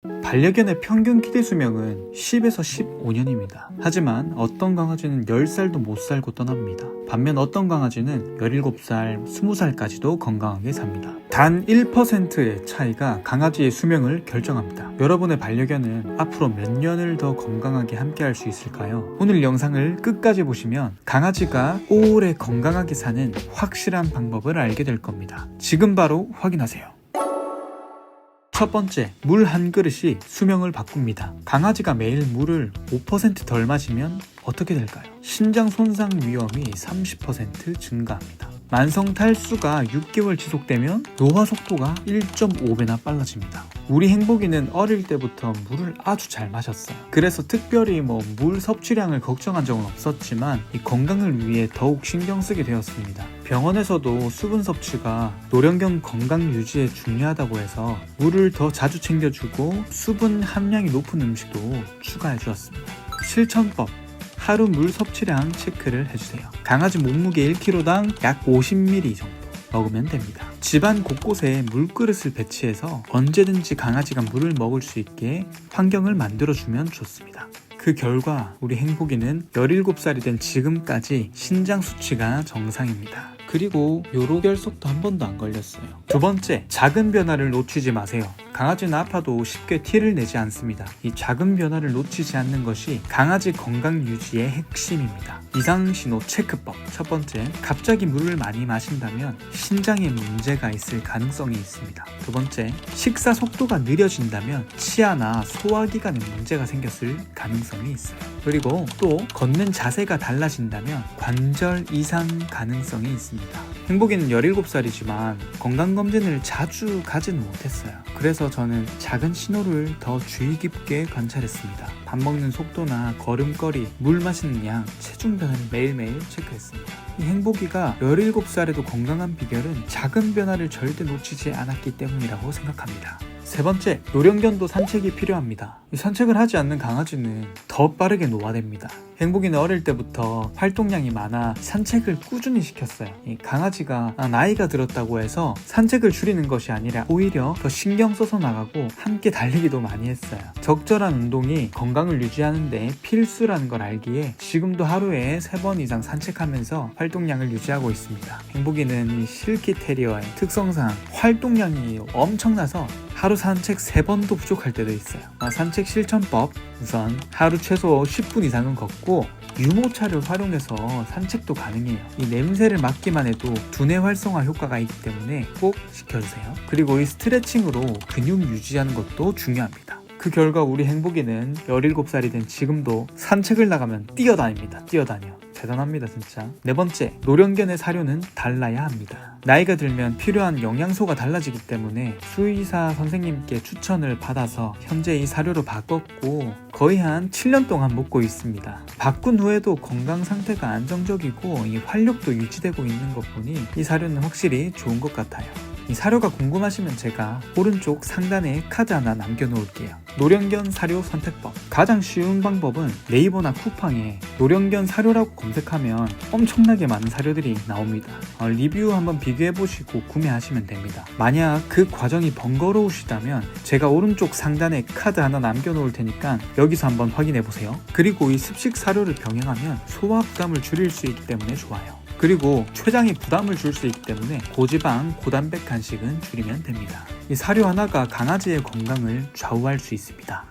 반려견의 평균 기대 수명은 10에서 15년입니다. 하지만 어떤 강아지는 10살도 못 살고 떠납니다. 반면 어떤 강아지는 17살, 20살까지도 건강하게 삽니다. 단 1%의 차이가 강아지의 수명을 결정합니다. 여러분의 반려견은 앞으로 몇 년을 더 건강하게 함께할 수 있을까요? 오늘 영상을 끝까지 보시면 강아지가 오래 건강하게 사는 확실한 방법을 알게 될 겁니다. 지금 바로 확인하세요. 첫 번째, 물 한 그릇이 수명을 바꿉니다. 강아지가 매일 물을 5% 덜 마시면 어떻게 될까요? 신장 손상 위험이 30% 증가합니다. 만성 탈수가 6개월 지속되면 노화 속도가 1.5배나 빨라집니다. 우리 행복이는 어릴 때부터 물을 아주 잘 마셨어요. 그래서 특별히 물 섭취량을 걱정한 적은 없었지만 이 건강을 위해 더욱 신경 쓰게 되었습니다. 병원에서도 수분 섭취가 노령견 건강 유지에 중요하다고 해서 물을 더 자주 챙겨주고 수분 함량이 높은 음식도 추가해 주었습니다. 실천법, 하루 물 섭취량 체크를 해주세요. 강아지 몸무게 1kg당 약 50ml 정도 먹으면 됩니다. 집안 곳곳에 물그릇을 배치해서 언제든지 강아지가 물을 먹을 수 있게 환경을 만들어주면 좋습니다. 그 결과 우리 행복이는 17살이 된 지금까지 신장 수치가 정상입니다. 그리고 요로결석도 한 번도 안 걸렸어요. 두 번째, 작은 변화를 놓치지 마세요. 강아지는 아파도 쉽게 티를 내지 않습니다. 이 작은 변화를 놓치지 않는 것이 강아지 건강 유지의 핵심입니다. 이상신호 체크법. 첫 번째, 갑자기 물을 많이 마신다면 신장에 문제가 있을 가능성이 있습니다. 두 번째, 식사 속도가 느려진다면 치아나 소화기관에 문제가 생겼을 가능성이 있어요. 그리고 또 걷는 자세가 달라진다면 관절 이상 가능성이 있습니다. 행복이는 17살이지만 건강검진을 자주 가지는 못했어요. 그래서 저는 작은 신호를 더 주의 깊게 관찰했습니다. 밥 먹는 속도나 걸음걸이, 물 마시는 양, 체중 변화를 매일매일 체크했습니다. 이 행복이가 17살에도 건강한 비결은 작은 변화를 절대 놓치지 않았기 때문이라고 생각합니다. 세 번째, 노령견도 산책이 필요합니다. 이 산책을 하지 않는 강아지는 더 빠르게 노화됩니다. 행복이는 어릴 때부터 활동량이 많아 산책을 꾸준히 시켰어요. 이 강아지가 나이가 들었다고 해서 산책을 줄이는 것이 아니라 오히려 더 신경 써서 나가고 함께 달리기도 많이 했어요. 적절한 운동이 건강을 유지하는 데 필수라는 걸 알기에 지금도 하루에 3번 이상 산책하면서 활동량을 유지하고 있습니다. 행복이는 이 실키 테리어의 특성상 활동량이 엄청나서 하루 산책 3번도 부족할 때도 있어요. 산책 실천법, 우선 하루 최소 10분 이상은 걷고 유모차를 활용해서 산책도 가능해요. 이 냄새를 맡기만 해도 두뇌 활성화 효과가 있기 때문에 꼭 지켜주세요. 그리고 이 스트레칭으로 근육 유지하는 것도 중요합니다. 그 결과 우리 행복이는 17살이 된 지금도 산책을 나가면 뛰어다닙니다. 대단합니다 진짜. 네 번째, 노령견의 사료는 달라야 합니다. 나이가 들면 필요한 영양소가 달라지기 때문에 수의사 선생님께 추천을 받아서 현재 이 사료로 바꿨고 거의 한 7년 동안 먹고 있습니다. 바꾼 후에도 건강 상태가 안정적이고 이 활력도 유지되고 있는 것 보니 이 사료는 확실히 좋은 것 같아요. 이 사료가 궁금하시면 제가 오른쪽 상단에 카드 하나 남겨놓을게요. 노령견 사료 선택법. 가장 쉬운 방법은 네이버나 쿠팡에 노령견 사료라고 검색하면 엄청나게 많은 사료들이 나옵니다. 리뷰 한번 비교해보시고 구매하시면 됩니다. 만약 그 과정이 번거로우시다면 제가 오른쪽 상단에 카드 하나 남겨놓을 테니까 여기서 한번 확인해보세요. 그리고 이 습식 사료를 병행하면 소화 부담을 줄일 수 있기 때문에 좋아요. 그리고 췌장에 부담을 줄 수 있기 때문에 고지방, 고단백 간식은 줄이면 됩니다. 이 사료 하나가 강아지의 건강을 좌우할 수 있습니다.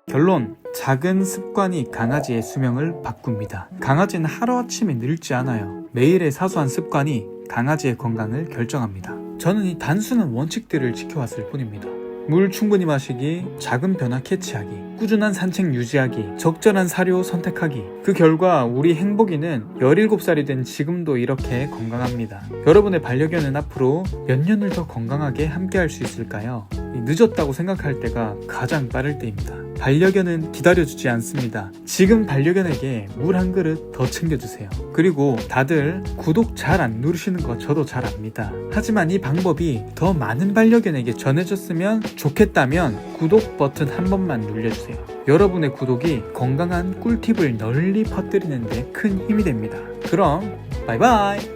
결론, 작은 습관이 강아지의 수명을 바꿉니다. 강아지는 하루아침에 늙지 않아요. 매일의 사소한 습관이 강아지의 건강을 결정합니다. 저는 이 단순한 원칙들을 지켜왔을 뿐입니다. 물 충분히 마시기, 작은 변화 캐치하기, 꾸준한 산책 유지하기, 적절한 사료 선택하기. 그 결과 우리 행복이는 17살이 된 지금도 이렇게 건강합니다. 여러분의 반려견은 앞으로 몇 년을 더 건강하게 함께할 수 있을까요? 늦었다고 생각할 때가 가장 빠를 때입니다. 반려견은 기다려주지 않습니다. 지금 반려견에게 물 한 그릇 더 챙겨주세요. 그리고 다들 구독 잘 안 누르시는 거 저도 잘 압니다. 하지만 이 방법이 더 많은 반려견에게 전해졌으면 좋겠다면 구독 버튼 한 번만 눌러주세요. 여러분의 구독이 건강한 꿀팁을 널리 퍼뜨리는 데 큰 힘이 됩니다. 그럼 바이바이.